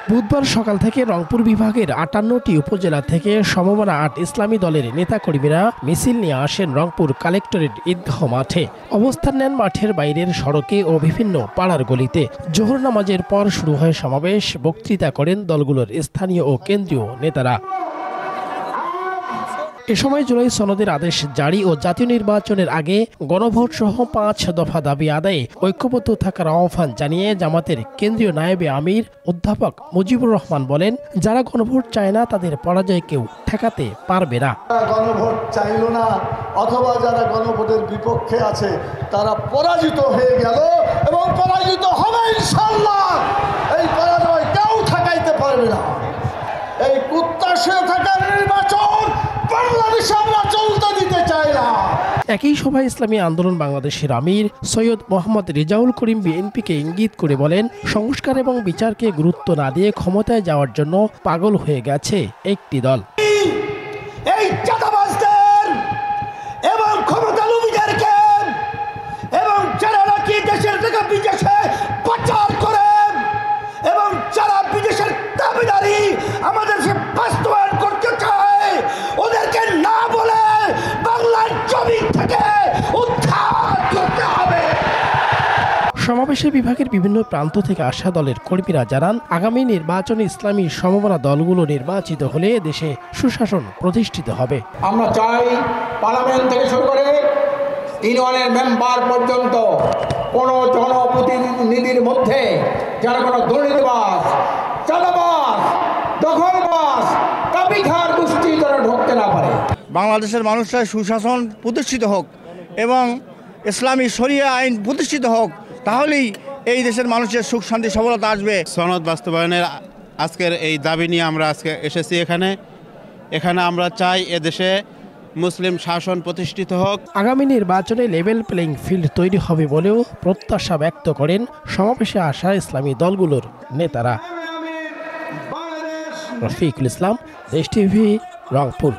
বুধবার সকাল থেকে রংপুর বিভাগের ৫৮টি উপজেলা থেকে সমমনা ৮ ইসলামী দলের নেতাকর্মীরা মিছিল নিয়ে আসেন রংপুর কালেক্টরেট ঈদগাহ মাঠে। অবস্থান নেন মাঠের বাইরের সড়কে ও বিভিন্ন পাড়ার গলিতে। জোহর নামাজের পর শুরু হয় সমাবেশ। বক্তৃতা করেন দলগুলোর স্থানীয় ও কেন্দ্রীয় নেতারা। এ সময় জুলাই সনদের আদেশ জারি ও জাতীয় নির্বাচনের আগে গণভোট সহ ৫ দফা দাবি আদায়ে ঐক্যবদ্ধ থাকার আহ্বান জানিয়ে জামাতের কেন্দ্রীয় নায়েবে আমির অধ্যাপক মুজিবুর রহমান বলেন, যারা গণভোট চায় না তাদের পরাজয় কেউ ঠেকাতে পারবে না। গণভোট চাইল না অথবা যারা গণভোটের বিপক্ষে আছে তারা পরাজিত হয়ে গেল এবং পরাজিত হবে ইনশাআল্লাহ। এই পরাজয় কেউ ঠেকাইতে পারবে না। এই কুত্তাশে থাকার নির্বাচন বাংলাদেশে আমরা চলতে দিতে চাই না। একই সভায় ইসলামী আন্দোলন বাংলাদেশের আমির সৈয়দ মোহাম্মদ রেজাউল করিম বিএনপিকে ইঙ্গিত করে বলেন, সংস্কার এবং বিচারকে গুরুত্ব না দিয়ে ক্ষমতায় যাওয়ার জন্য পাগল হয়ে গেছে একটি দল। এই চাঁদাবাজদের এবং ক্ষমতালোভীদেরকে এবং যারা নাকি দেশের থেকে বিদেশে পাচার করেন এবং যারা বিদেশের দাবিদারি আমাদের সে বাস্তবায়ন করতে চায় ওদেরকে না বলে বাংলার জমি থেকে উদ্ধার করতে হবে। সমাবেশে বিভাগের বিভিন্ন প্রান্ত থেকে আসা দলের কর্মীরা জানান, আগামী নির্বাচনে ইসলামী সমমনা দলগুলো নির্বাচিত হলে দেশে সুশাসন প্রতিষ্ঠিত হবে। আমরা চাই পার্লামেন্ট থেকে শুরু করে ইউনিয়নের মেম্বার পর্যন্ত কোনো জনপ্রতিনিধির মধ্যে যারা কোনো দুর্নীতিবাজ, চাঁদাবাজ, দখলবাজ, কাপিখার গোষ্ঠী তারা ঢুকতে না পারে। বাংলাদেশের মানুষরা সুশাসন প্রতিষ্ঠিত হোক এবং ইসলামী শরিয়া আইন প্রতিষ্ঠিত হোক, তাহলেই এই দেশের মানুষের সুখ শান্তি সফলতা আসবে। সনদ বাস্তবায়নের আজকের এই দাবি নিয়ে আমরা আজকে এসেছি এখানে আমরা চাই এদেশে মুসলিম শাসন প্রতিষ্ঠিত হোক। আগামী নির্বাচনে লেভেল প্লেইং ফিল্ড তৈরি হবে বলেও প্রত্যাশা ব্যক্ত করেন সমাবেশে আসা ইসলামী দলগুলোর নেতারা। রফিকুল ইসলাম, দেশ টিভি, রংপুর।